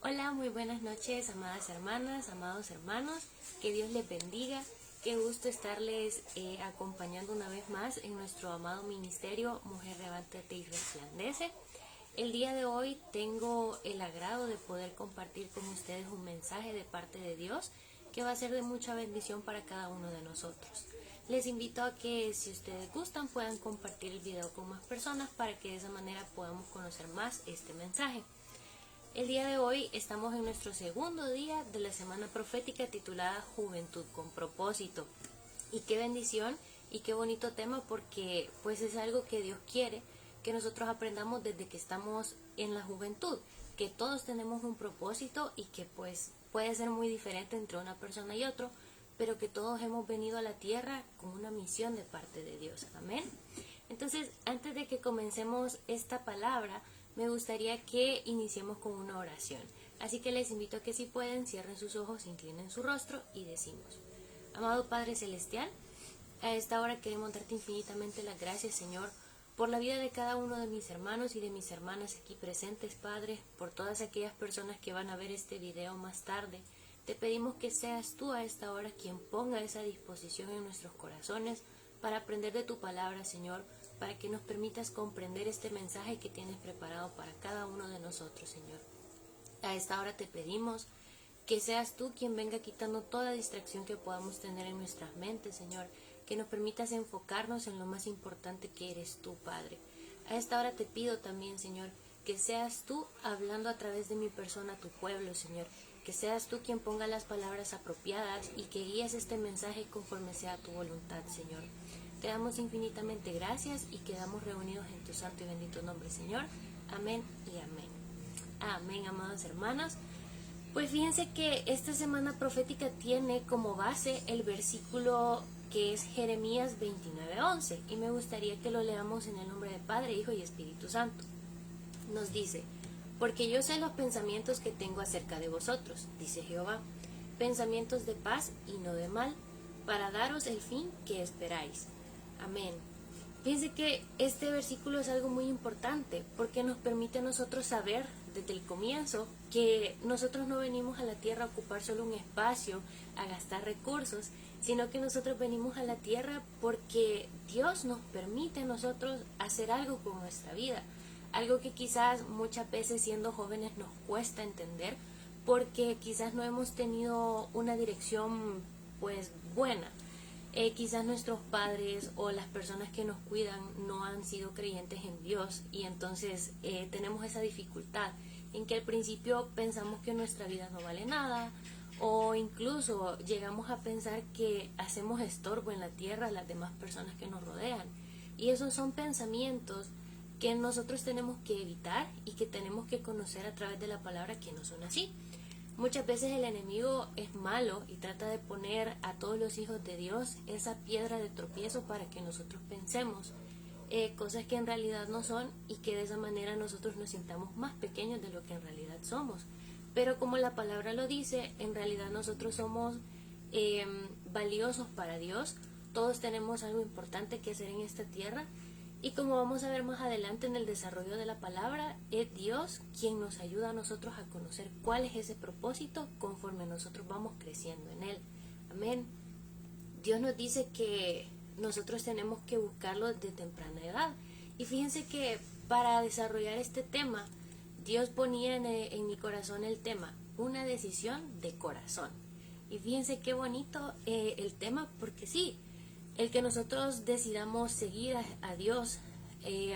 Hola, muy buenas noches, amadas hermanas, amados hermanos. Que Dios les bendiga. Qué gusto estarles acompañando una vez más en nuestro amado ministerio Mujer Levántate y Resplandece. El día de hoy tengo el agrado de poder compartir con ustedes un mensaje de parte de Dios que va a ser de mucha bendición para cada uno de nosotros. Les invito a que, si ustedes gustan, puedan compartir el video con más personas para que de esa manera podamos conocer más este mensaje. El día de hoy estamos en nuestro segundo día de la semana profética titulada Juventud con propósito. Y qué bendición y qué bonito tema, porque pues es algo que Dios quiere que nosotros aprendamos desde que estamos en la juventud, que todos tenemos un propósito y que pues puede ser muy diferente entre una persona y otro, pero que todos hemos venido a la tierra con una misión de parte de Dios. Amén. Entonces, antes de que comencemos esta palabra, me gustaría que iniciemos con una oración. Así que les invito a que, si pueden, cierren sus ojos, inclinen su rostro y decimos: Amado Padre Celestial, a esta hora queremos darte infinitamente las gracias, Señor, por la vida de cada uno de mis hermanos y de mis hermanas aquí presentes, Padre, por todas aquellas personas que van a ver este video más tarde. Te pedimos que seas tú a esta hora quien ponga esa disposición en nuestros corazones para aprender de tu palabra, Señor, para que nos permitas comprender este mensaje que tienes preparado para cada uno de nosotros, Señor. A esta hora te pedimos que seas tú quien venga quitando toda distracción que podamos tener en nuestras mentes, Señor, que nos permitas enfocarnos en lo más importante que eres tú, Padre. A esta hora te pido también, Señor, que seas tú hablando a través de mi persona a tu pueblo, Señor, que seas tú quien ponga las palabras apropiadas y que guíes este mensaje conforme sea tu voluntad, Señor. Te damos infinitamente gracias y quedamos reunidos en tu santo y bendito nombre, Señor. Amén y amén. Amén, amados hermanos. Pues fíjense que esta semana profética tiene como base el versículo que es Jeremías 29:11, y me gustaría que lo leamos en el nombre del Padre, Hijo y Espíritu Santo. Nos dice: Porque yo sé los pensamientos que tengo acerca de vosotros, dice Jehová, pensamientos de paz y no de mal, para daros el fin que esperáis. Amén. Fíjense que este versículo es algo muy importante porque nos permite a nosotros saber desde el comienzo que nosotros no venimos a la tierra a ocupar solo un espacio, a gastar recursos, sino que nosotros venimos a la tierra porque Dios nos permite a nosotros hacer algo con nuestra vida, algo que quizás muchas veces siendo jóvenes nos cuesta entender porque quizás no hemos tenido una dirección pues buena. Quizás nuestros padres o las personas que nos cuidan no han sido creyentes en Dios, y entonces tenemos esa dificultad en que al principio pensamos que nuestra vida no vale nada, o incluso llegamos a pensar que hacemos estorbo en la tierra a las demás personas que nos rodean. Y esos son pensamientos que nosotros tenemos que evitar y que tenemos que conocer a través de la palabra, que no son así. Muchas veces el enemigo es malo y trata de poner a todos los hijos de Dios esa piedra de tropiezo para que nosotros pensemos cosas que en realidad no son, y que de esa manera nosotros nos sintamos más pequeños de lo que en realidad somos. Pero como la palabra lo dice, en realidad nosotros somos valiosos para Dios. Todos tenemos algo importante que hacer en esta tierra, y como vamos a ver más adelante en el desarrollo de la palabra, es Dios quien nos ayuda a nosotros a conocer cuál es ese propósito conforme nosotros vamos creciendo en él. Amén. Dios nos dice que nosotros tenemos que buscarlo desde temprana edad. Y fíjense que para desarrollar este tema, Dios ponía en mi corazón el tema: una decisión de corazón. Y fíjense qué bonito el tema, porque sí, el que nosotros decidamos seguir a Dios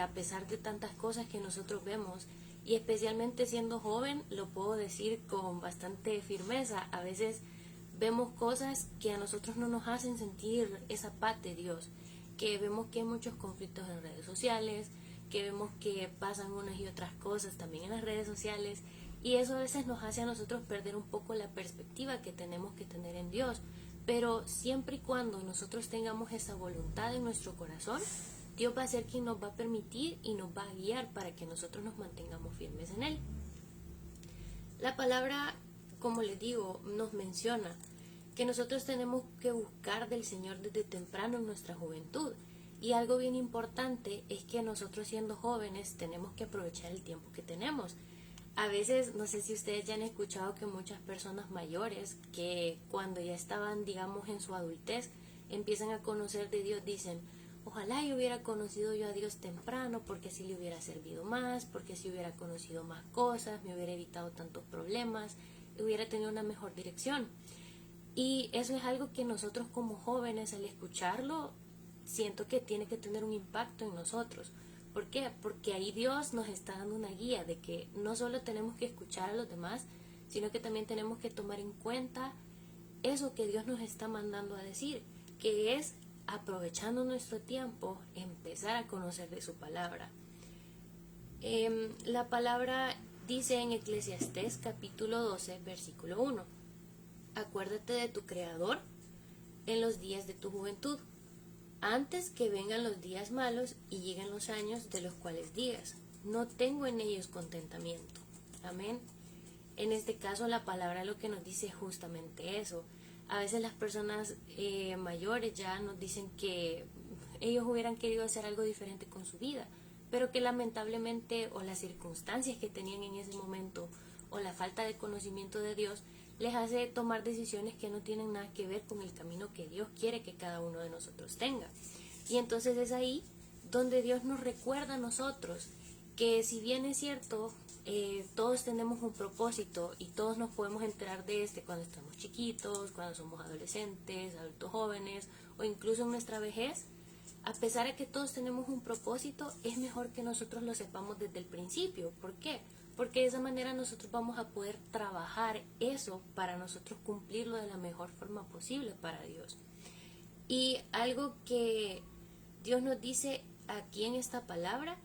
a pesar de tantas cosas que nosotros vemos, y especialmente siendo joven, lo puedo decir con bastante firmeza, a veces vemos cosas que a nosotros no nos hacen sentir esa paz de Dios, que vemos que hay muchos conflictos en redes sociales, que vemos que pasan unas y otras cosas también en las redes sociales, y eso a veces nos hace a nosotros perder un poco la perspectiva que tenemos que tener en Dios. Pero siempre y cuando nosotros tengamos esa voluntad en nuestro corazón, Dios va a ser quien nos va a permitir y nos va a guiar para que nosotros nos mantengamos firmes en Él. La palabra, como les digo, nos menciona que nosotros tenemos que buscar del Señor desde temprano en nuestra juventud. Y algo bien importante es que nosotros, siendo jóvenes, tenemos que aprovechar el tiempo que tenemos. A veces, no sé si ustedes ya han escuchado que muchas personas mayores que cuando ya estaban, digamos, en su adultez, empiezan a conocer de Dios, dicen, ojalá yo hubiera conocido yo a Dios temprano, porque así le hubiera servido más, porque así hubiera conocido más cosas, me hubiera evitado tantos problemas, hubiera tenido una mejor dirección. Y eso es algo que nosotros como jóvenes, al escucharlo, siento que tiene que tener un impacto en nosotros. ¿Por qué? Porque ahí Dios nos está dando una guía de que no solo tenemos que escuchar a los demás, sino que también tenemos que tomar en cuenta eso que Dios nos está mandando a decir, que es, aprovechando nuestro tiempo, empezar a conocer de su palabra. La palabra dice en Eclesiastés capítulo 12, versículo 1, acuérdate de tu Creador en los días de tu juventud, antes que vengan los días malos y lleguen los años de los cuales digas, no tengo en ellos contentamiento. Amén. En este caso la palabra lo que nos dice es justamente eso. A veces las personas mayores ya nos dicen que ellos hubieran querido hacer algo diferente con su vida, pero que lamentablemente o las circunstancias que tenían en ese momento o la falta de conocimiento de Dios les hace tomar decisiones que no tienen nada que ver con el camino que Dios quiere que cada uno de nosotros tenga. Y entonces es ahí donde Dios nos recuerda a nosotros que si bien es cierto, todos tenemos un propósito y todos nos podemos enterar de este cuando estamos chiquitos, cuando somos adolescentes, adultos jóvenes o incluso en nuestra vejez, a pesar de que todos tenemos un propósito, es mejor que nosotros lo sepamos desde el principio. ¿Por qué? Porque de esa manera nosotros vamos a poder trabajar eso para nosotros cumplirlo de la mejor forma posible para Dios. Y algo que Dios nos dice aquí en esta palabra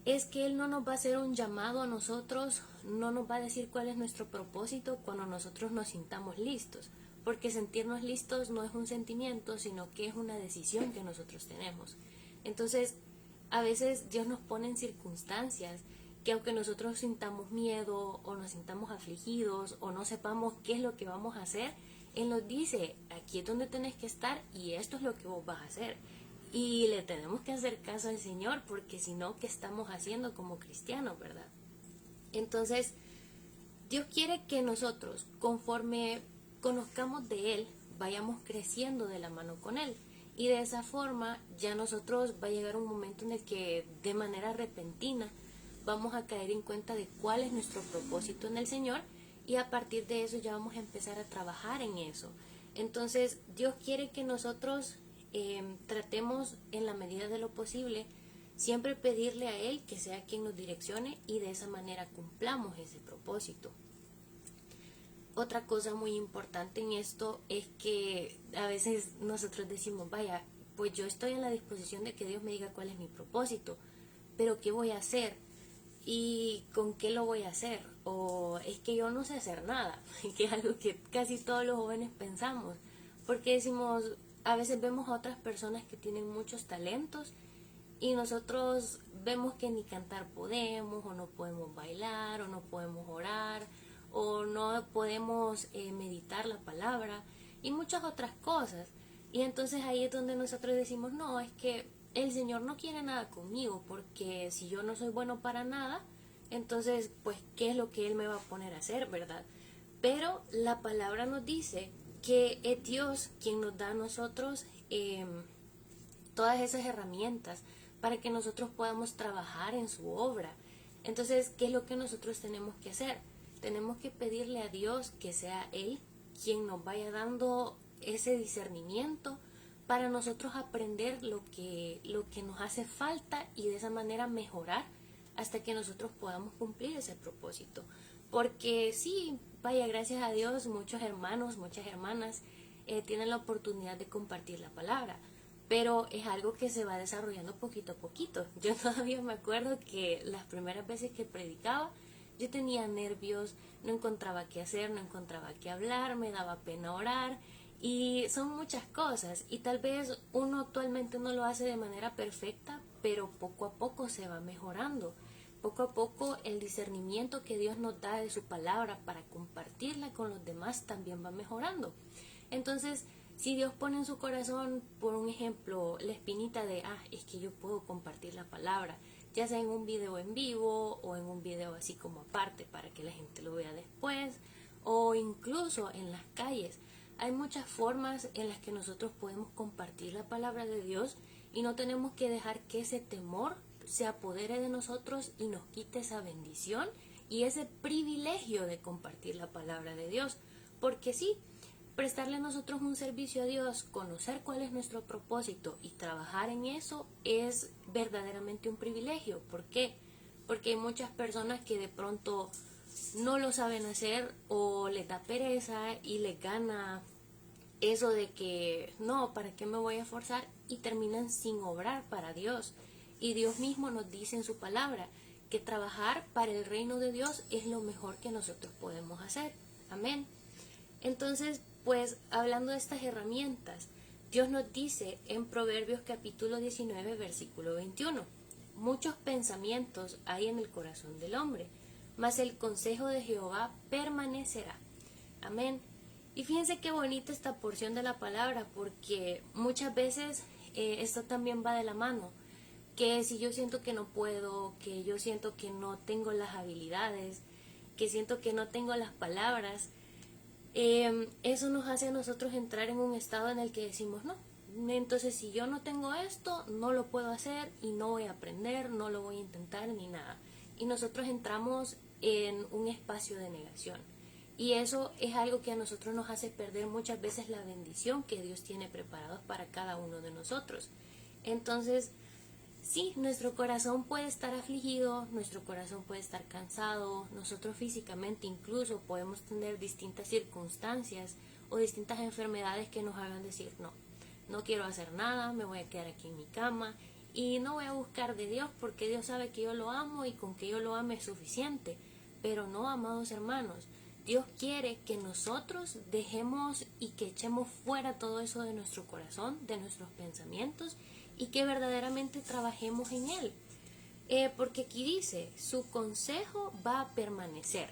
es que Él no nos va a hacer un llamado a nosotros, no nos va a decir cuál es nuestro propósito cuando nosotros nos sintamos listos, porque sentirnos listos no es un sentimiento, sino que es una decisión que nosotros tenemos. Entonces, a veces Dios nos pone en circunstancias que aunque nosotros sintamos miedo o nos sintamos afligidos o no sepamos qué es lo que vamos a hacer, Él nos dice, aquí es donde tenés que estar y esto es lo que vos vas a hacer. Y le tenemos que hacer caso al Señor, porque si no, ¿qué estamos haciendo como cristianos, verdad? Entonces, Dios quiere que nosotros, conforme conozcamos de Él, vayamos creciendo de la mano con Él. Y de esa forma, ya nosotros va a llegar un momento en el que de manera repentina vamos a caer en cuenta de cuál es nuestro propósito en el Señor, y a partir de eso ya vamos a empezar a trabajar en eso. Entonces, Dios quiere que nosotros tratemos en la medida de lo posible siempre pedirle a Él que sea quien nos direccione y de esa manera cumplamos ese propósito. Otra cosa muy importante en esto es que a veces nosotros decimos, vaya, pues yo estoy en la disposición de que Dios me diga cuál es mi propósito, pero ¿qué voy a hacer? ¿Y con qué lo voy a hacer? O es que yo no sé hacer nada, que es algo que casi todos los jóvenes pensamos, porque decimos, a veces vemos a otras personas que tienen muchos talentos y nosotros vemos que ni cantar podemos, o no podemos bailar, o no podemos orar, o no podemos meditar la palabra y muchas otras cosas. Y entonces ahí es donde nosotros decimos, no, es que el Señor no quiere nada conmigo, porque si yo no soy bueno para nada, entonces pues ¿qué es lo que Él me va a poner a hacer, verdad? Pero la palabra nos dice que es Dios quien nos da a nosotros todas esas herramientas para que nosotros podamos trabajar en su obra. Entonces, ¿qué es lo que nosotros tenemos que hacer? Tenemos que pedirle a Dios que sea Él quien nos vaya dando ese discernimiento para nosotros aprender lo que nos hace falta y de esa manera mejorar hasta que nosotros podamos cumplir ese propósito. Porque sí, vaya, gracias a Dios, muchos hermanos, muchas hermanas tienen la oportunidad de compartir la palabra, pero es algo que se va desarrollando poquito a poquito. Yo todavía me acuerdo que las primeras veces que predicaba, yo tenía nervios, no encontraba qué hacer, no encontraba qué hablar, me daba pena orar, y son muchas cosas, y tal vez uno actualmente no lo hace de manera perfecta, pero poco a poco se va mejorando. Poco a poco el discernimiento que Dios nos da de su palabra para compartirla con los demás también va mejorando. Entonces, si Dios pone en su corazón, por un ejemplo, la espinita de, es que yo puedo compartir la palabra, ya sea en un video en vivo o en un video así como aparte para que la gente lo vea después, o incluso en las calles. Hay muchas formas en las que nosotros podemos compartir la palabra de Dios y no tenemos que dejar que ese temor se apodere de nosotros y nos quite esa bendición y ese privilegio de compartir la palabra de Dios. Porque sí, prestarle a nosotros un servicio a Dios, conocer cuál es nuestro propósito y trabajar en eso es verdaderamente un privilegio. ¿Por qué? Porque hay muchas personas que de pronto no lo saben hacer o les da pereza y les gana eso de que no, ¿para qué me voy a esforzar? Y terminan sin obrar para Dios. Y Dios mismo nos dice en su palabra que trabajar para el reino de Dios es lo mejor que nosotros podemos hacer. Amén. Entonces, pues hablando de estas herramientas, Dios nos dice en Proverbios capítulo 19, versículo 21, muchos pensamientos hay en el corazón del hombre, mas el consejo de Jehová permanecerá. Amén. Y fíjense qué bonita esta porción de la palabra, porque muchas veces esto también va de la mano, que si yo siento que no puedo, que yo siento que no tengo las habilidades, que siento que no tengo las palabras, eso nos hace a nosotros entrar en un estado en el que decimos no. Entonces si yo no tengo esto, no lo puedo hacer y no voy a aprender, no lo voy a intentar ni nada. Y nosotros entramos en un espacio de negación. Y eso es algo que a nosotros nos hace perder muchas veces la bendición que Dios tiene preparados para cada uno de nosotros. Entonces, sí, nuestro corazón puede estar afligido, nuestro corazón puede estar cansado, nosotros físicamente incluso podemos tener distintas circunstancias o distintas enfermedades que nos hagan decir no, no quiero hacer nada, me voy a quedar aquí en mi cama y no voy a buscar de Dios porque Dios sabe que yo lo amo y con que yo lo ame es suficiente. Pero no, amados hermanos, Dios quiere que nosotros dejemos y que echemos fuera todo eso de nuestro corazón, de nuestros pensamientos, y que verdaderamente trabajemos en Él. Porque aquí dice, su consejo va a permanecer.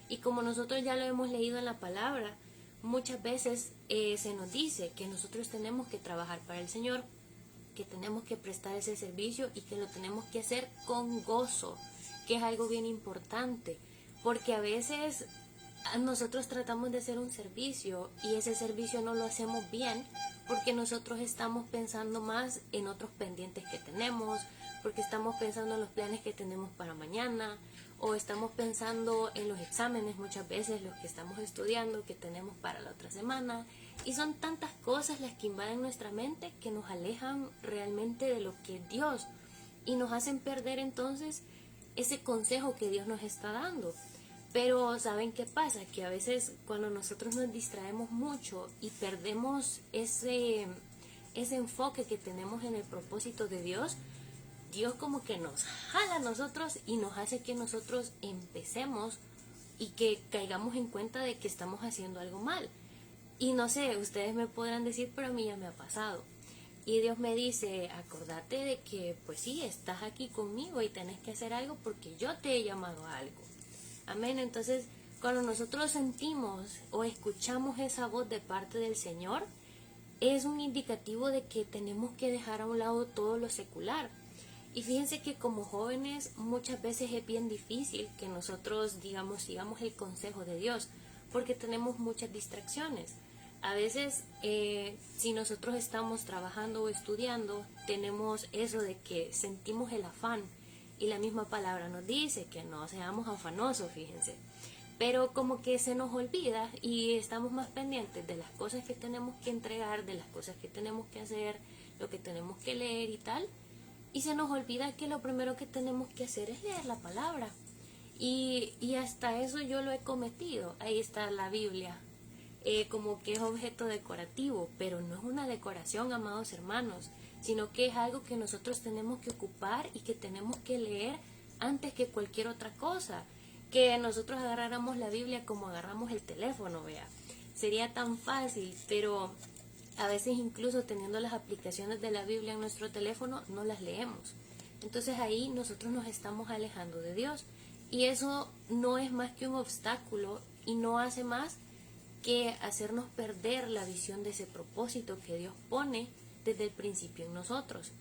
Y como nosotros ya lo hemos leído en la palabra, muchas veces se nos dice que nosotros tenemos que trabajar para el Señor, que tenemos que prestar ese servicio y que lo tenemos que hacer con gozo, que es algo bien importante, porque a veces nosotros tratamos de hacer un servicio y ese servicio no lo hacemos bien porque nosotros estamos pensando más en otros pendientes que tenemos, porque estamos pensando en los planes que tenemos para mañana o estamos pensando en los exámenes muchas veces, los que estamos estudiando, que tenemos para la otra semana. Y son tantas cosas las que invaden nuestra mente que nos alejan realmente de lo que es Dios y nos hacen perder entonces ese consejo que Dios nos está dando. Pero ¿saben qué pasa? Que a veces cuando nosotros nos distraemos mucho y perdemos ese enfoque que tenemos en el propósito de Dios, Dios como que nos jala a nosotros y nos hace que nosotros empecemos y que caigamos en cuenta de que estamos haciendo algo mal. Y no sé, ustedes me podrán decir, pero a mí ya me ha pasado. Y Dios me dice, acordate de que pues sí, estás aquí conmigo y tenés que hacer algo porque yo te he llamado a algo. Amén. Entonces, cuando nosotros sentimos o escuchamos esa voz de parte del Señor, es un indicativo de que tenemos que dejar a un lado todo lo secular. Y fíjense que como jóvenes muchas veces es bien difícil que nosotros, sigamos el consejo de Dios, porque tenemos muchas distracciones. A veces, si nosotros estamos trabajando o estudiando, tenemos eso de que sentimos el afán. Y la misma palabra nos dice que no seamos afanosos, fíjense. Pero como que se nos olvida y estamos más pendientes de las cosas que tenemos que entregar, de las cosas que tenemos que hacer, lo que tenemos que leer y tal. Y se nos olvida que lo primero que tenemos que hacer es leer la palabra. Y hasta eso yo lo he cometido. Ahí está la Biblia, como que es objeto decorativo, pero no es una decoración, amados hermanos, sino que es algo que nosotros tenemos que ocupar y que tenemos que leer antes que cualquier otra cosa. Que nosotros agarráramos la Biblia como agarramos el teléfono, vea. Sería tan fácil, pero a veces incluso teniendo las aplicaciones de la Biblia en nuestro teléfono, no las leemos. Entonces ahí nosotros nos estamos alejando de Dios. Y eso no es más que un obstáculo y no hace más que hacernos perder la visión de ese propósito que Dios pone desde el principio en nosotros.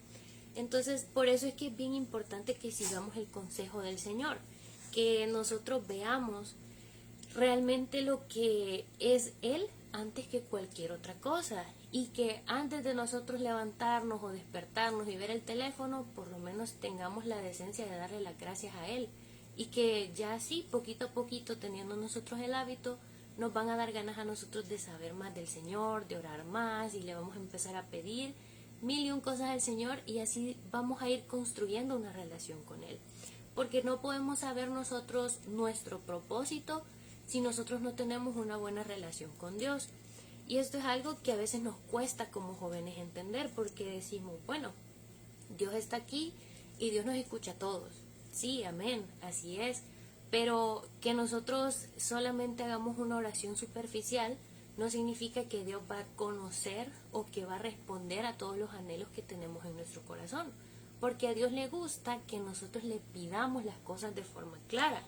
Entonces, por eso es que es bien importante que sigamos el consejo del Señor, que nosotros veamos realmente lo que es Él antes que cualquier otra cosa, y que antes de nosotros levantarnos o despertarnos y ver el teléfono, por lo menos tengamos la decencia de darle las gracias a Él, y que ya así, poquito a poquito, teniendo nosotros el hábito, nos van a dar ganas a nosotros de saber más del Señor, de orar más, y le vamos a empezar a pedir mil y un cosas al Señor, y así vamos a ir construyendo una relación con Él. Porque no podemos saber nosotros nuestro propósito si nosotros no tenemos una buena relación con Dios. Y esto es algo que a veces nos cuesta como jóvenes entender, porque decimos, bueno, Dios está aquí y Dios nos escucha a todos. Sí, amén, así es. Pero que nosotros solamente hagamos una oración superficial no significa que Dios va a conocer o que va a responder a todos los anhelos que tenemos en nuestro corazón. Porque a Dios le gusta que nosotros le pidamos las cosas de forma clara.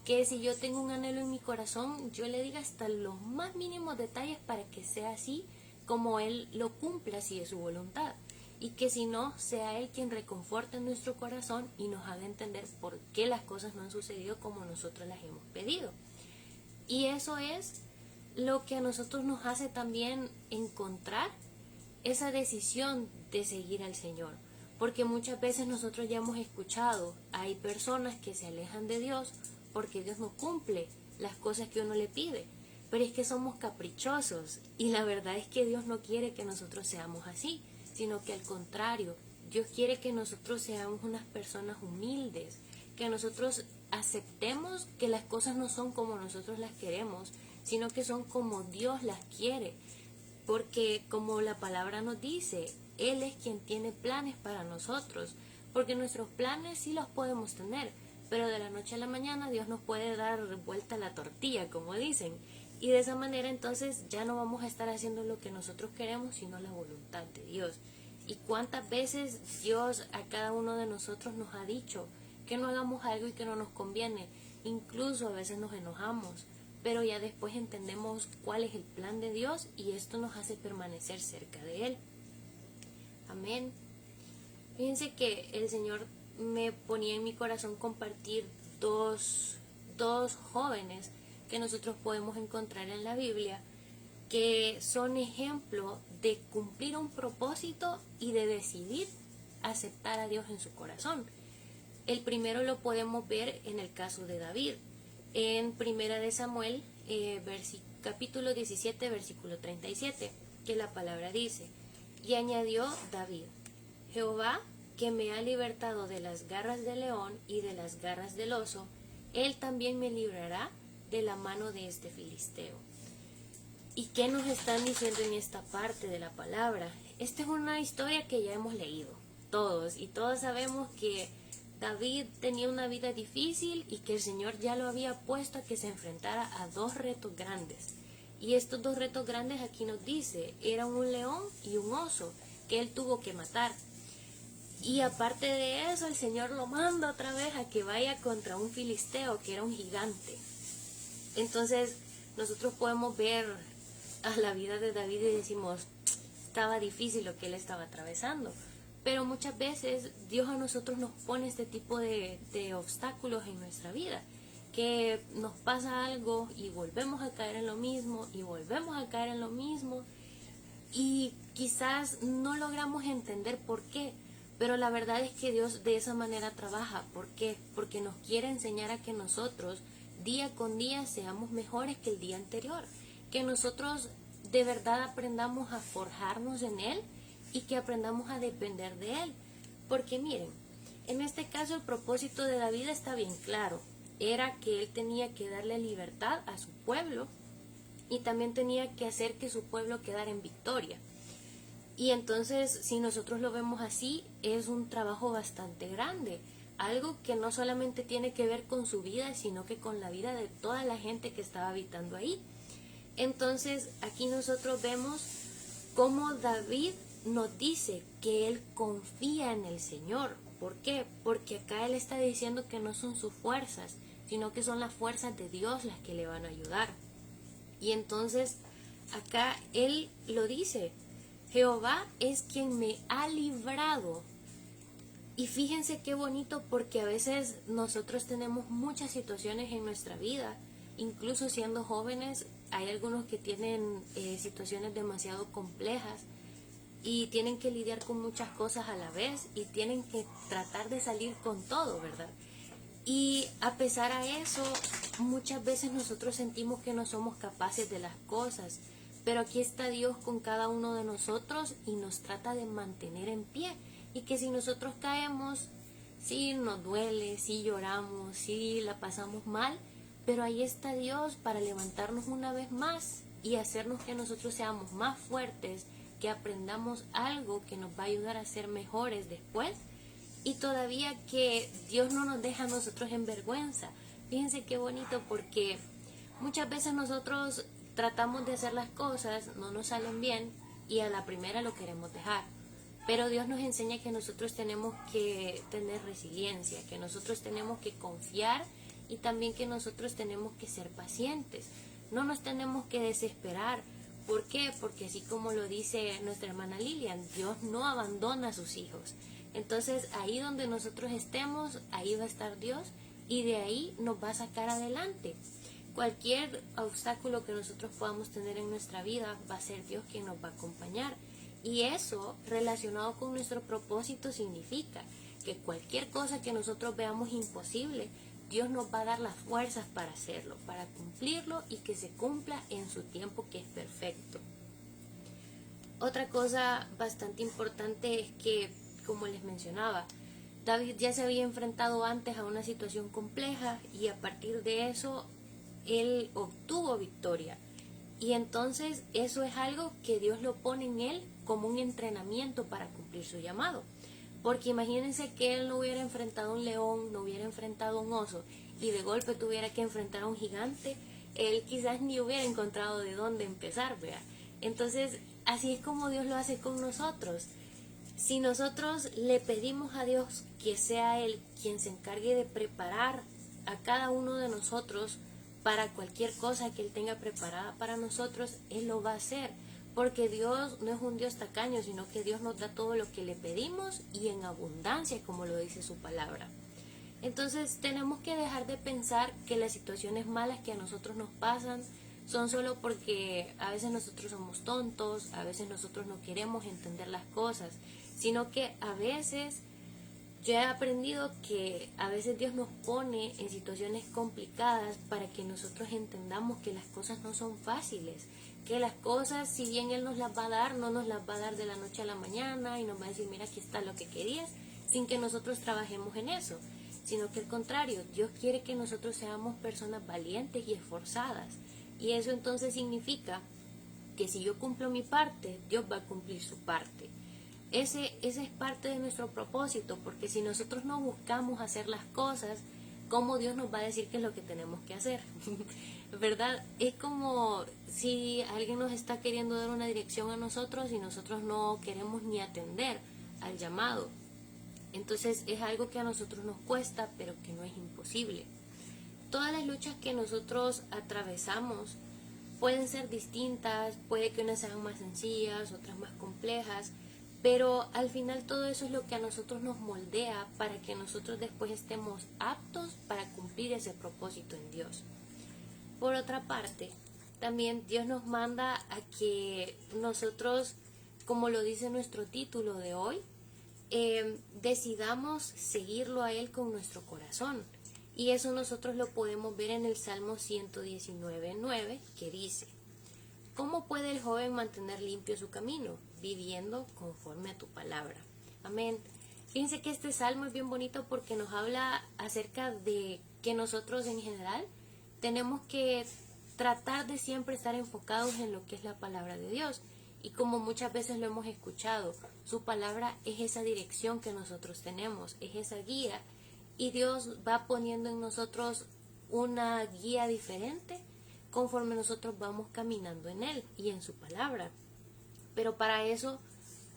Que si yo tengo un anhelo en mi corazón, yo le diga hasta los más mínimos detalles para que sea así como Él lo cumpla, si es su voluntad. Y que si no, sea Él quien reconforte nuestro corazón y nos haga entender por qué las cosas no han sucedido como nosotros las hemos pedido. Y eso es lo que a nosotros nos hace también encontrar esa decisión de seguir al Señor. Porque muchas veces nosotros ya hemos escuchado, hay personas que se alejan de Dios porque Dios no cumple las cosas que uno le pide. Pero es que somos caprichosos, y la verdad es que Dios no quiere que nosotros seamos así, sino que al contrario, Dios quiere que nosotros seamos unas personas humildes, que nosotros aceptemos que las cosas no son como nosotros las queremos, sino que son como Dios las quiere. Porque como la palabra nos dice, Él es quien tiene planes para nosotros, porque nuestros planes sí los podemos tener, pero de la noche a la mañana Dios nos puede dar vuelta a la tortilla, como dicen, y de esa manera entonces ya no vamos a estar haciendo lo que nosotros queremos, sino la voluntad de Dios. Y cuántas veces Dios a cada uno de nosotros nos ha dicho que no hagamos algo y que no nos conviene, incluso a veces nos enojamos, pero ya después entendemos cuál es el plan de Dios y esto nos hace permanecer cerca de Él. Amén. Fíjense que el Señor me ponía en mi corazón compartir dos jóvenes que nosotros podemos encontrar en la Biblia, que son ejemplo de cumplir un propósito y de decidir aceptar a Dios en su corazón. El primero lo podemos ver en el caso de David, en Primera de Samuel, capítulo 17, versículo 37, que la palabra dice, y añadió David, Jehová, que me ha libertado de las garras del león y de las garras del oso, Él también me librará de la mano de este filisteo. ¿Y qué nos están diciendo en esta parte de la palabra? Esta es una historia que ya hemos leído todos, y todos sabemos que David tenía una vida difícil y que el Señor ya lo había puesto a que se enfrentara a dos retos grandes. Y estos dos retos grandes aquí nos dice, eran un león y un oso que él tuvo que matar. Y aparte de eso, el Señor lo manda otra vez a que vaya contra un filisteo que era un gigante. Entonces nosotros podemos ver a la vida de David y decimos, estaba difícil lo que él estaba atravesando. Pero muchas veces Dios a nosotros nos pone este tipo de obstáculos en nuestra vida, que nos pasa algo y volvemos a caer en lo mismo y volvemos a caer en lo mismo, y quizás no logramos entender por qué, pero la verdad es que Dios de esa manera trabaja. ¿Por qué? Porque nos quiere enseñar a que nosotros día con día seamos mejores que el día anterior, que nosotros de verdad aprendamos a forjarnos en Él y que aprendamos a depender de Él. Porque miren, en este caso el propósito de David está bien claro, era que él tenía que darle libertad a su pueblo y también tenía que hacer que su pueblo quedara en victoria. Y entonces, si nosotros lo vemos así, es un trabajo bastante grande, algo que no solamente tiene que ver con su vida, sino que con la vida de toda la gente que estaba habitando ahí. Entonces, aquí nosotros vemos cómo David nos dice que él confía en el Señor. ¿Por qué? Porque acá él está diciendo que no son sus fuerzas, sino que son las fuerzas de Dios las que le van a ayudar. Y entonces, acá él lo dice, Jehová es quien me ha librado Y fíjense qué bonito, porque a veces nosotros tenemos muchas situaciones en nuestra vida, incluso siendo jóvenes, hay algunos que tienen situaciones demasiado complejas y tienen que lidiar con muchas cosas a la vez y tienen que tratar de salir con todo, ¿verdad? Y a pesar a eso, muchas veces nosotros sentimos que no somos capaces de las cosas, pero aquí está Dios con cada uno de nosotros y nos trata de mantener en pie. Y que si nosotros caemos, sí nos duele, sí lloramos, sí la pasamos mal, pero ahí está Dios para levantarnos una vez más y hacernos que nosotros seamos más fuertes, que aprendamos algo que nos va a ayudar a ser mejores después, y todavía que Dios no nos deja a nosotros en vergüenza. Fíjense qué bonito, porque muchas veces nosotros tratamos de hacer las cosas, no nos salen bien y a la primera lo queremos dejar. Pero Dios nos enseña que nosotros tenemos que tener resiliencia, que nosotros tenemos que confiar y también que nosotros tenemos que ser pacientes. No nos tenemos que desesperar. ¿Por qué? Porque así como lo dice nuestra hermana Lilian, Dios no abandona a sus hijos. Entonces ahí donde nosotros estemos, ahí va a estar Dios y de ahí nos va a sacar adelante. Cualquier obstáculo que nosotros podamos tener en nuestra vida, va a ser Dios quien nos va a acompañar. Y eso, relacionado con nuestro propósito, significa que cualquier cosa que nosotros veamos imposible, Dios nos va a dar las fuerzas para hacerlo, para cumplirlo y que se cumpla en su tiempo, que es perfecto. Otra cosa bastante importante es que, como les mencionaba, David ya se había enfrentado antes a una situación compleja y a partir de eso él obtuvo victoria. Y entonces eso es algo que Dios lo pone en él como un entrenamiento para cumplir su llamado. Porque imagínense que él no hubiera enfrentado a un león, no hubiera enfrentado a un oso y de golpe tuviera que enfrentar a un gigante, él quizás ni hubiera encontrado de dónde empezar, ¿vea? Entonces así es como Dios lo hace con nosotros. Si nosotros le pedimos a Dios que sea Él quien se encargue de preparar a cada uno de nosotros para cualquier cosa que Él tenga preparada para nosotros, Él lo va a hacer. Porque Dios no es un Dios tacaño, sino que Dios nos da todo lo que le pedimos y en abundancia, como lo dice su palabra. Entonces tenemos que dejar de pensar que las situaciones malas que a nosotros nos pasan son solo porque a veces nosotros somos tontos, a veces nosotros no queremos entender las cosas, sino que a veces yo he aprendido que a veces Dios nos pone en situaciones complicadas para que nosotros entendamos que las cosas no son fáciles, que las cosas, si bien Él nos las va a dar, no nos las va a dar de la noche a la mañana y nos va a decir, mira, aquí está lo que querías, sin que nosotros trabajemos en eso, sino que al contrario, Dios quiere que nosotros seamos personas valientes y esforzadas. Y eso entonces significa que si yo cumplo mi parte, Dios va a cumplir su parte. Ese es parte de nuestro propósito, porque si nosotros no buscamos hacer las cosas, ¿cómo Dios nos va a decir qué es lo que tenemos que hacer? ¿Verdad? Es como si alguien nos está queriendo dar una dirección a nosotros y nosotros no queremos ni atender al llamado. Entonces es algo que a nosotros nos cuesta, pero que no es imposible. Todas las luchas que nosotros atravesamos pueden ser distintas, puede que unas sean más sencillas, otras más complejas, pero al final todo eso es lo que a nosotros nos moldea para que nosotros después estemos aptos para cumplir ese propósito en Dios. Por otra parte, también Dios nos manda a que nosotros, como lo dice nuestro título de hoy, decidamos seguirlo a Él con nuestro corazón. Y eso nosotros lo podemos ver en el Salmo 119:9, que dice: ¿cómo puede el joven mantener limpio su camino? Viviendo conforme a tu palabra. Amén. Fíjense que este salmo es bien bonito porque nos habla acerca de que nosotros en general tenemos que tratar de siempre estar enfocados en lo que es la palabra de Dios. Y como muchas veces lo hemos escuchado, su palabra es esa dirección que nosotros tenemos, es esa guía. Y Dios va poniendo en nosotros una guía diferente conforme nosotros vamos caminando en Él y en su palabra. Pero para eso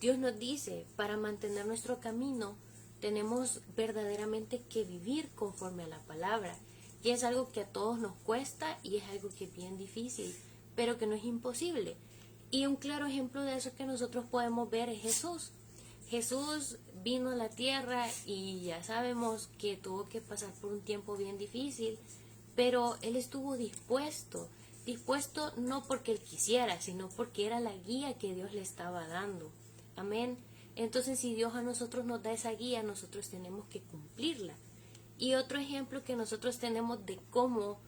Dios nos dice, para mantener nuestro camino, tenemos verdaderamente que vivir conforme a la palabra. Y es algo que a todos nos cuesta y es algo que es bien difícil, pero que no es imposible. Y un claro ejemplo de eso que nosotros podemos ver es Jesús. Jesús vino a la tierra y ya sabemos que tuvo que pasar por un tiempo bien difícil, pero Él estuvo dispuesto no porque Él quisiera, sino porque era la guía que Dios le estaba dando. Amén. Entonces, si Dios a nosotros nos da esa guía, nosotros tenemos que cumplirla. Y otro ejemplo que nosotros tenemos de cómo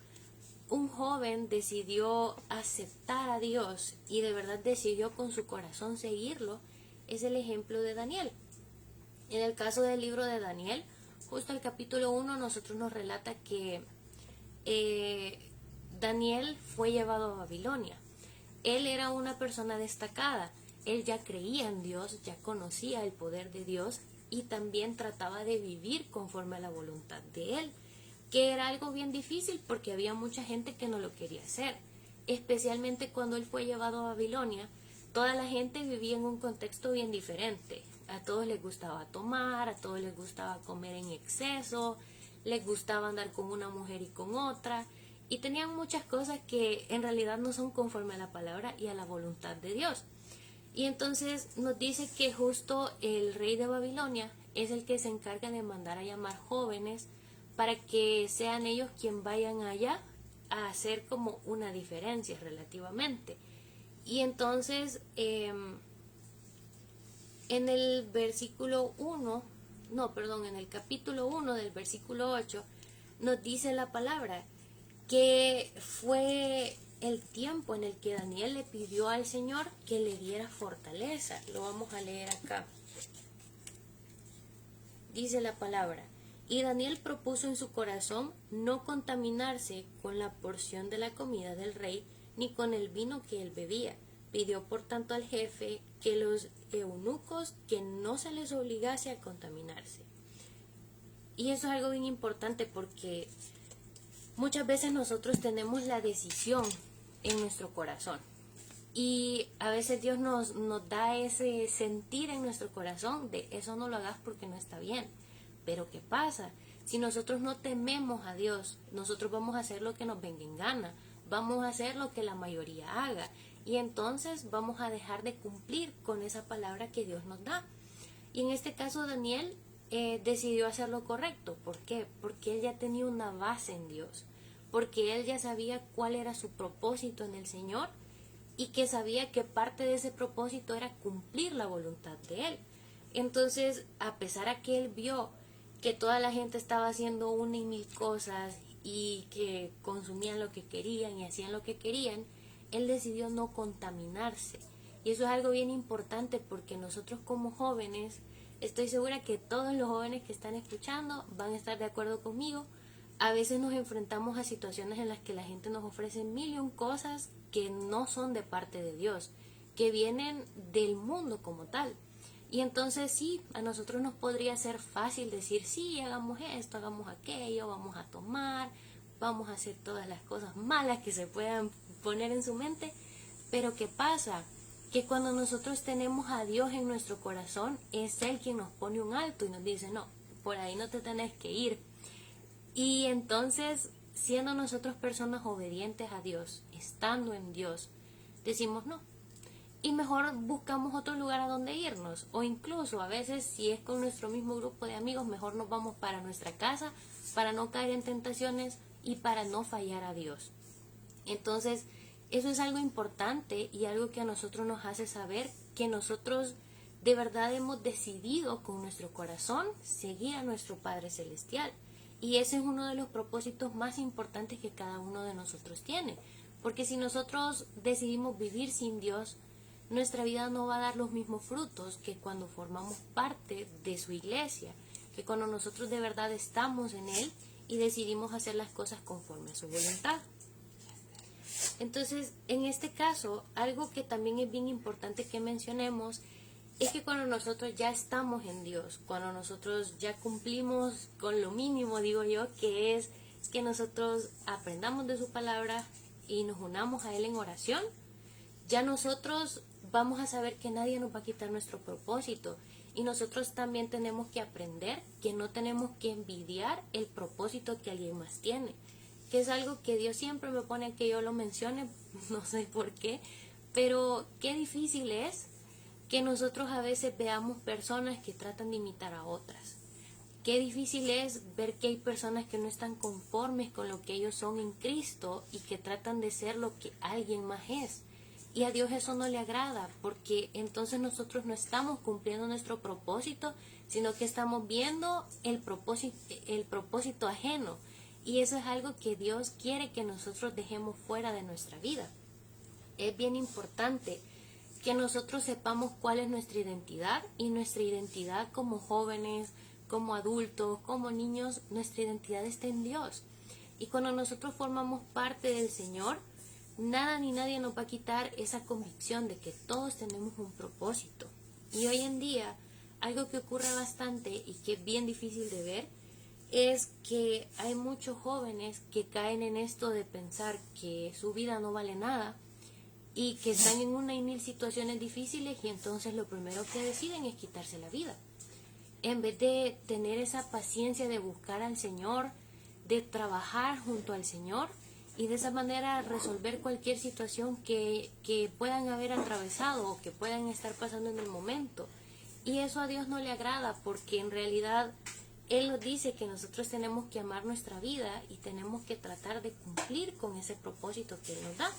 un joven decidió aceptar a Dios y de verdad decidió con su corazón seguirlo, es el ejemplo de Daniel. En el caso del libro de Daniel, justo el capítulo 1 nosotros nos relata que Daniel fue llevado a Babilonia. Él era una persona destacada, él ya creía en Dios, ya conocía el poder de Dios y también trataba de vivir conforme a la voluntad de Él, que era algo bien difícil porque había mucha gente que no lo quería hacer, especialmente cuando él fue llevado a Babilonia. Toda la gente vivía en un contexto bien diferente. A todos les gustaba tomar, a todos les gustaba comer en exceso, les gustaba andar con una mujer y con otra, y tenían muchas cosas que en realidad no son conforme a la palabra y a la voluntad de Dios. Y entonces nos dice que justo el rey de Babilonia es el que se encarga de mandar a llamar jóvenes para que sean ellos quien vayan allá a hacer como una diferencia relativamente. Y entonces en el versículo 1, en el capítulo 1 del versículo 8 nos dice la palabra que fue el tiempo en el que Daniel le pidió al Señor que le diera fortaleza. Lo vamos a leer acá. Dice la palabra: y Daniel propuso en su corazón no contaminarse con la porción de la comida del rey, ni con el vino que él bebía. Pidió por tanto al jefe que los eunucos que no se les obligase a contaminarse. Y eso es algo bien importante porque muchas veces nosotros tenemos la decisión en nuestro corazón. Y a veces Dios nos da ese sentir en nuestro corazón de eso no lo hagas porque no está bien. Pero ¿qué pasa? Si nosotros no tememos a Dios, nosotros vamos a hacer lo que nos venga en gana, vamos a hacer lo que la mayoría haga, y entonces vamos a dejar de cumplir con esa palabra que Dios nos da. Y en este caso Daniel decidió hacer lo correcto. ¿Por qué? Porque él ya tenía una base en Dios, porque él ya sabía cuál era su propósito en el Señor y que sabía que parte de ese propósito era cumplir la voluntad de Él. Entonces, a pesar de que él vio que toda la gente estaba haciendo una y mil cosas y que consumían lo que querían y hacían lo que querían, él decidió no contaminarse. Y eso es algo bien importante porque nosotros como jóvenes, estoy segura que todos los jóvenes que están escuchando van a estar de acuerdo conmigo. A veces nos enfrentamos a situaciones en las que la gente nos ofrece mil y un cosas que no son de parte de Dios, que vienen del mundo como tal. Y entonces sí, a nosotros nos podría ser fácil decir, sí, hagamos esto, hagamos aquello, vamos a tomar, vamos a hacer todas las cosas malas que se puedan poner en su mente. Pero ¿qué pasa? Que cuando nosotros tenemos a Dios en nuestro corazón, es Él quien nos pone un alto y nos dice, no, por ahí no te tenés que ir. Y entonces, siendo nosotros personas obedientes a Dios, estando en Dios, decimos no. Y mejor buscamos otro lugar a donde irnos. O incluso a veces, si es con nuestro mismo grupo de amigos, mejor nos vamos para nuestra casa, para no caer en tentaciones y para no fallar a Dios. Entonces, eso es algo importante y algo que a nosotros nos hace saber que nosotros de verdad hemos decidido con nuestro corazón seguir a nuestro Padre Celestial. Y ese es uno de los propósitos más importantes que cada uno de nosotros tiene. Porque si nosotros decidimos vivir sin Dios, nuestra vida no va a dar los mismos frutos que cuando formamos parte de su iglesia, que cuando nosotros de verdad estamos en Él y decidimos hacer las cosas conforme a su voluntad. Entonces, en este caso, algo que también es bien importante que mencionemos es que cuando nosotros ya estamos en Dios, cuando nosotros ya cumplimos con lo mínimo, digo yo, que es que nosotros aprendamos de su palabra y nos unamos a Él en oración, ya nosotros vamos a saber que nadie nos va a quitar nuestro propósito. Y nosotros también tenemos que aprender que no tenemos que envidiar el propósito que alguien más tiene, que es algo que Dios siempre me pone que yo lo mencione, no sé por qué, pero qué difícil es que nosotros a veces veamos personas que tratan de imitar a otras. Qué difícil es ver que hay personas que no están conformes con lo que ellos son en Cristo y que tratan de ser lo que alguien más es. Y a Dios eso no le agrada, porque entonces nosotros no estamos cumpliendo nuestro propósito, sino que estamos viendo el propósito ajeno. Y eso es algo que Dios quiere que nosotros dejemos fuera de nuestra vida. Es bien importante que nosotros sepamos cuál es nuestra identidad, y nuestra identidad como jóvenes, como adultos, como niños, nuestra identidad está en Dios. Y cuando nosotros formamos parte del Señor, nada ni nadie nos va a quitar esa convicción de que todos tenemos un propósito. Y hoy en día, algo que ocurre bastante y que es bien difícil de ver, es que hay muchos jóvenes que caen en esto de pensar que su vida no vale nada y que están en una y mil situaciones difíciles, y entonces lo primero que deciden es quitarse la vida. En vez de tener esa paciencia de buscar al Señor, de trabajar junto al Señor y de esa manera resolver cualquier situación que puedan haber atravesado o que puedan estar pasando en el momento. Y eso a Dios no le agrada, porque en realidad Él nos dice que nosotros tenemos que amar nuestra vida y tenemos que tratar de cumplir con ese propósito que Él nos da.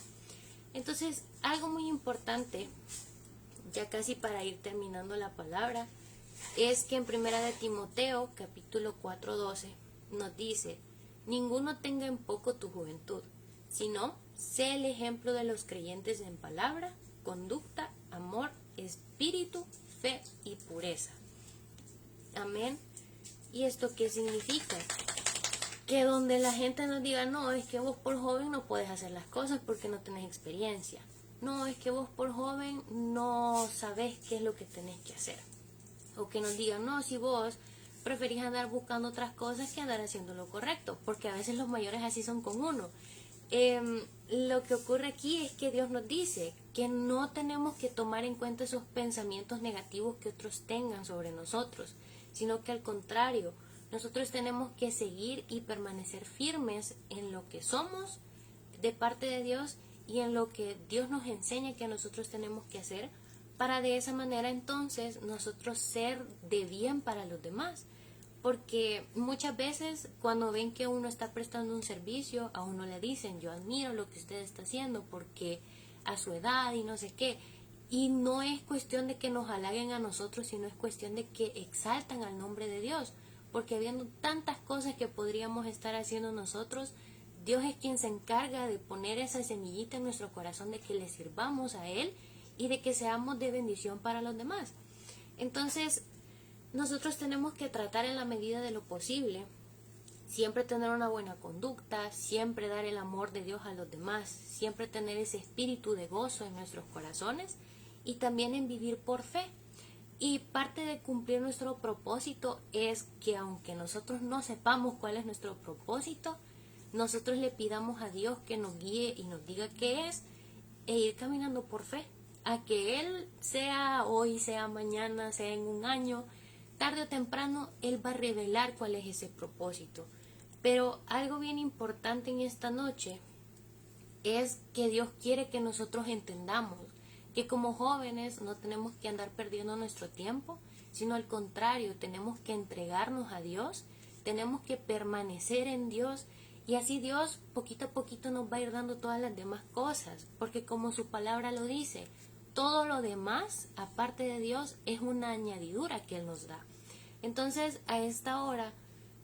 Entonces, algo muy importante, ya casi para ir terminando la palabra, es que en Primera de Timoteo, capítulo 4:12, nos dice: ninguno tenga en poco tu juventud, sino sé el ejemplo de los creyentes en palabra, conducta, amor, espíritu, fe y pureza. Amén. ¿Y esto qué significa? Que donde la gente nos diga: no, es que vos por joven no puedes hacer las cosas porque no tenés experiencia. No, es que vos por joven no sabés qué es lo que tenés que hacer. O que nos digan: no, si vos preferís andar buscando otras cosas que andar haciendo lo correcto, porque a veces los mayores así son con uno. Lo que ocurre aquí es que Dios nos dice que no tenemos que tomar en cuenta esos pensamientos negativos que otros tengan sobre nosotros, sino que al contrario, nosotros tenemos que seguir y permanecer firmes en lo que somos de parte de Dios y en lo que Dios nos enseña que nosotros tenemos que hacer, para de esa manera entonces nosotros ser de bien para los demás. Porque muchas veces cuando ven que uno está prestando un servicio, a uno le dicen: yo admiro lo que usted está haciendo porque a su edad y no sé qué. Y no es cuestión de que nos halaguen a nosotros, sino es cuestión de que exaltan al nombre de Dios. Porque habiendo tantas cosas que podríamos estar haciendo nosotros, Dios es quien se encarga de poner esa semillita en nuestro corazón de que le sirvamos a Él y de que seamos de bendición para los demás. Entonces, nosotros tenemos que tratar en la medida de lo posible, siempre tener una buena conducta, siempre dar el amor de Dios a los demás, siempre tener ese espíritu de gozo en nuestros corazones y también en vivir por fe. Y parte de cumplir nuestro propósito es que aunque nosotros no sepamos cuál es nuestro propósito, nosotros le pidamos a Dios que nos guíe y nos diga qué es, e ir caminando por fe, a que Él, sea hoy, sea mañana, sea en un año, tarde o temprano, Él va a revelar cuál es ese propósito. Pero algo bien importante en esta noche es que Dios quiere que nosotros entendamos que como jóvenes no tenemos que andar perdiendo nuestro tiempo, sino al contrario, tenemos que entregarnos a Dios, tenemos que permanecer en Dios, y así Dios poquito a poquito nos va a ir dando todas las demás cosas, porque como su palabra lo dice, todo lo demás, aparte de Dios, es una añadidura que Él nos da. Entonces, a esta hora,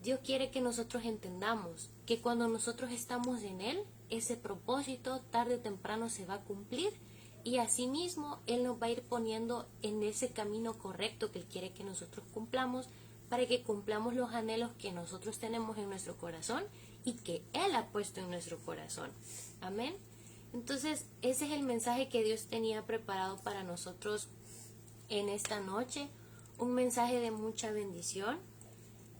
Dios quiere que nosotros entendamos que cuando nosotros estamos en Él, ese propósito tarde o temprano se va a cumplir, y asimismo Él nos va a ir poniendo en ese camino correcto que Él quiere que nosotros cumplamos, para que cumplamos los anhelos que nosotros tenemos en nuestro corazón y que Él ha puesto en nuestro corazón. Amén. Entonces, ese es el mensaje que Dios tenía preparado para nosotros en esta noche, un mensaje de mucha bendición,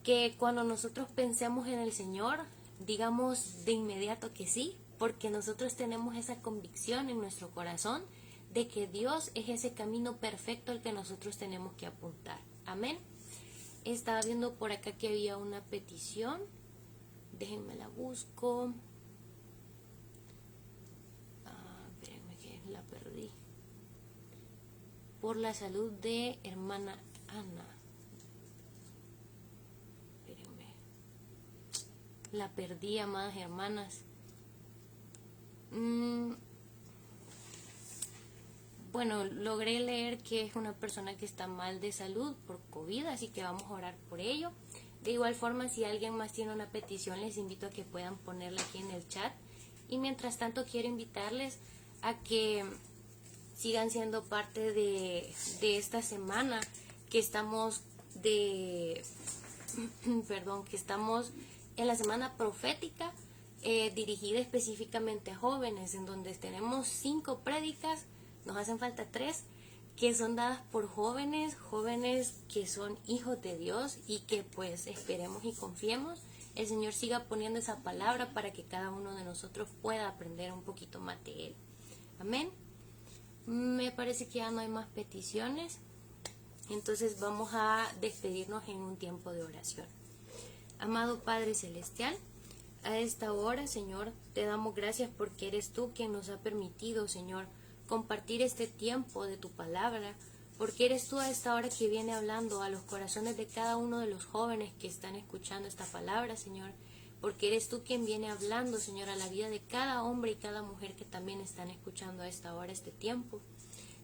que cuando nosotros pensemos en el Señor, digamos de inmediato que sí, porque nosotros tenemos esa convicción en nuestro corazón de que Dios es ese camino perfecto al que nosotros tenemos que apuntar. Amén. Estaba viendo por acá que había una petición, déjenme la busco. Espérenme que la perdí. por la salud de hermana Ana. Espérenme. La perdí, amadas hermanas. Bueno, logré leer que es una persona que está mal de salud por COVID, así que vamos a orar por ello. De igual forma, si alguien más tiene una petición, les invito a que puedan ponerla aquí en el chat. Y mientras tanto, quiero invitarles a que sigan siendo parte de esta semana que estamos que estamos en la semana profética, dirigida específicamente a jóvenes, en donde tenemos 5 prédicas. Nos hacen falta 3 que son dadas por jóvenes que son hijos de Dios, y que pues esperemos y confiemos el Señor siga poniendo esa palabra para que cada uno de nosotros pueda aprender un poquito más de Él. Amén. Me parece que ya no hay más peticiones, entonces vamos a despedirnos en un tiempo de oración. Amado Padre Celestial, a esta hora, Señor, te damos gracias porque eres tú quien nos ha permitido, Señor, compartir este tiempo de tu palabra, porque eres tú a esta hora que viene hablando a los corazones de cada uno de los jóvenes que están escuchando esta palabra, Señor, porque eres tú quien viene hablando, Señor, a la vida de cada hombre y cada mujer que también están escuchando a esta hora este tiempo.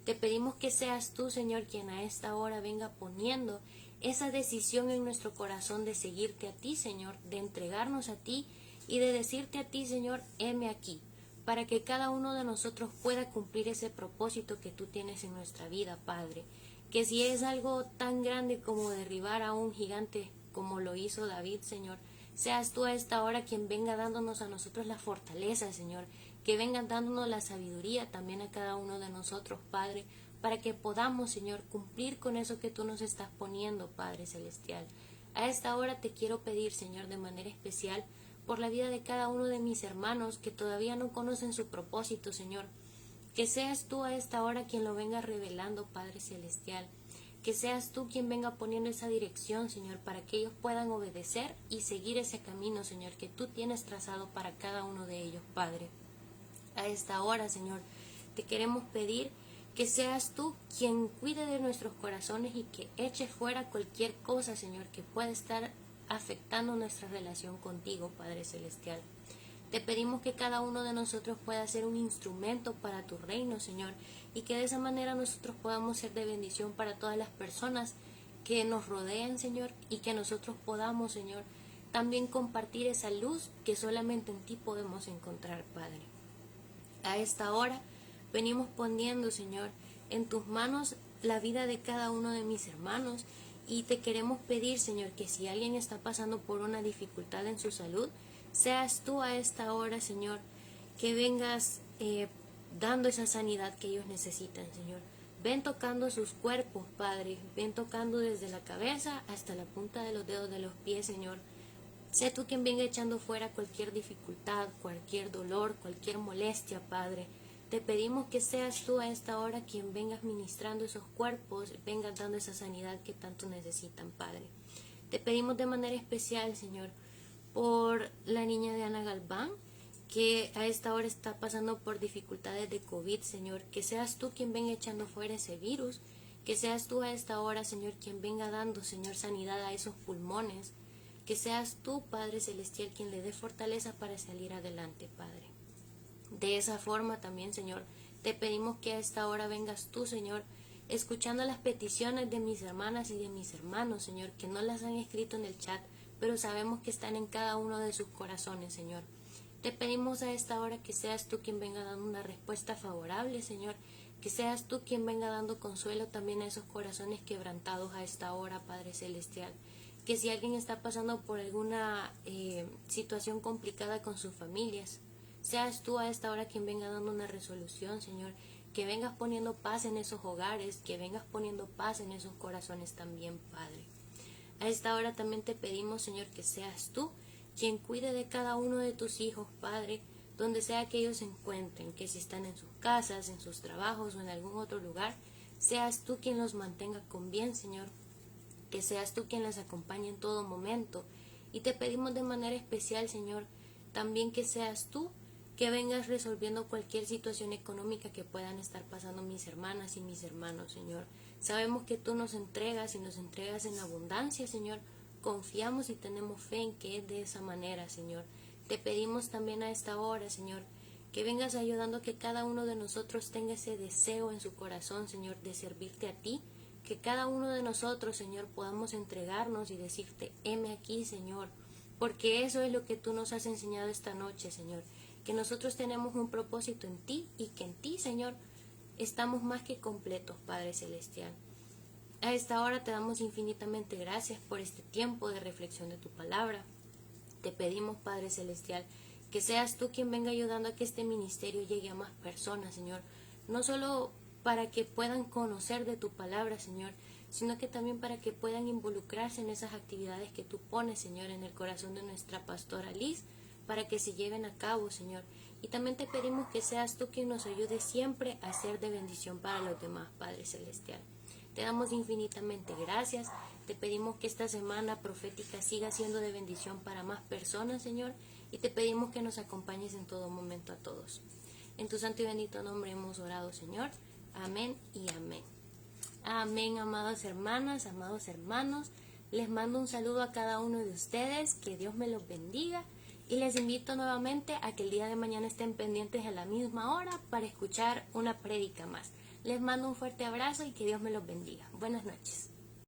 Te pedimos que seas tú, Señor, quien a esta hora venga poniendo esa decisión en nuestro corazón de seguirte a ti, Señor, de entregarnos a ti y de decirte a ti, Señor, heme aquí, para que cada uno de nosotros pueda cumplir ese propósito que tú tienes en nuestra vida, Padre. Que si es algo tan grande como derribar a un gigante como lo hizo David, Señor, seas tú a esta hora quien venga dándonos a nosotros la fortaleza, Señor, que venga dándonos la sabiduría también a cada uno de nosotros, Padre, para que podamos, Señor, cumplir con eso que tú nos estás poniendo, Padre Celestial. A esta hora te quiero pedir, Señor, de manera especial, por la vida de cada uno de mis hermanos que todavía no conocen su propósito, Señor. Que seas tú a esta hora quien lo venga revelando, Padre Celestial. Que seas tú quien venga poniendo esa dirección, Señor, para que ellos puedan obedecer y seguir ese camino, Señor, que tú tienes trazado para cada uno de ellos, Padre. A esta hora, Señor, te queremos pedir que seas tú quien cuide de nuestros corazones y que eche fuera cualquier cosa, Señor, que pueda estar afectando nuestra relación contigo, Padre Celestial. Te pedimos que cada uno de nosotros pueda ser un instrumento para tu reino, Señor, y que de esa manera nosotros podamos ser de bendición para todas las personas que nos rodean, Señor, y que nosotros podamos, Señor, también compartir esa luz que solamente en ti podemos encontrar, Padre. A esta hora venimos poniendo, Señor, en tus manos la vida de cada uno de mis hermanos, y te queremos pedir, Señor, que si alguien está pasando por una dificultad en su salud, seas tú a esta hora, Señor, que vengas dando esa sanidad que ellos necesitan, Señor. Ven tocando sus cuerpos, Padre. Ven tocando desde la cabeza hasta la punta de los dedos de los pies, Señor. Sé tú quien venga echando fuera cualquier dificultad, cualquier dolor, cualquier molestia, Padre. Te pedimos que seas tú a esta hora quien vengas ministrando esos cuerpos, vengas dando esa sanidad que tanto necesitan, Padre. Te pedimos de manera especial, Señor, por la niña de Ana Galván, que a esta hora está pasando por dificultades de COVID, Señor. Que seas tú quien venga echando fuera ese virus. Que seas tú a esta hora, Señor, quien venga dando, Señor, sanidad a esos pulmones. Que seas tú, Padre Celestial, quien le dé fortaleza para salir adelante, Padre. De esa forma también, Señor, te pedimos que a esta hora vengas tú, Señor, escuchando las peticiones de mis hermanas y de mis hermanos, Señor, que no las han escrito en el chat, pero sabemos que están en cada uno de sus corazones, Señor. Te pedimos a esta hora que seas tú quien venga dando una respuesta favorable, Señor, que seas tú quien venga dando consuelo también a esos corazones quebrantados a esta hora, Padre Celestial. Que si alguien está pasando por alguna situación complicada con sus familias, seas tú a esta hora quien venga dando una resolución, Señor, que vengas poniendo paz en esos hogares, que vengas poniendo paz en esos corazones también, Padre. A esta hora también te pedimos, Señor, que seas tú quien cuide de cada uno de tus hijos, Padre, donde sea que ellos se encuentren, que si están en sus casas, en sus trabajos o en algún otro lugar, seas tú quien los mantenga con bien, Señor, que seas tú quien les acompañe en todo momento. Y te pedimos de manera especial, Señor, también que seas tú que vengas resolviendo cualquier situación económica que puedan estar pasando mis hermanas y mis hermanos, Señor. Sabemos que tú nos entregas y nos entregas en abundancia, Señor. Confiamos y tenemos fe en que es de esa manera, Señor. Te pedimos también a esta hora, Señor, que vengas ayudando a que cada uno de nosotros tenga ese deseo en su corazón, Señor, de servirte a ti. Que cada uno de nosotros, Señor, podamos entregarnos y decirte, heme aquí, Señor. Porque eso es lo que tú nos has enseñado esta noche, Señor. Que nosotros tenemos un propósito en ti y que en ti, Señor, estamos más que completos, Padre Celestial. A esta hora te damos infinitamente gracias por este tiempo de reflexión de tu palabra. Te pedimos, Padre Celestial, que seas tú quien venga ayudando a que este ministerio llegue a más personas, Señor. No solo para que puedan conocer de tu palabra, Señor, sino que también para que puedan involucrarse en esas actividades que tú pones, Señor, en el corazón de nuestra pastora Liz, para que se lleven a cabo, Señor. Y también te pedimos que seas tú quien nos ayude siempre a ser de bendición para los demás, Padre Celestial. Te damos infinitamente gracias. Te pedimos que esta semana profética siga siendo de bendición para más personas, Señor. Y te pedimos que nos acompañes en todo momento a todos. En tu santo y bendito nombre hemos orado, Señor. Amén y amén. Amén, amadas hermanas, amados hermanos. Les mando un saludo a cada uno de ustedes. Que Dios me los bendiga. Y les invito nuevamente a que el día de mañana estén pendientes a la misma hora para escuchar una prédica más. Les mando un fuerte abrazo y que Dios me los bendiga. Buenas noches.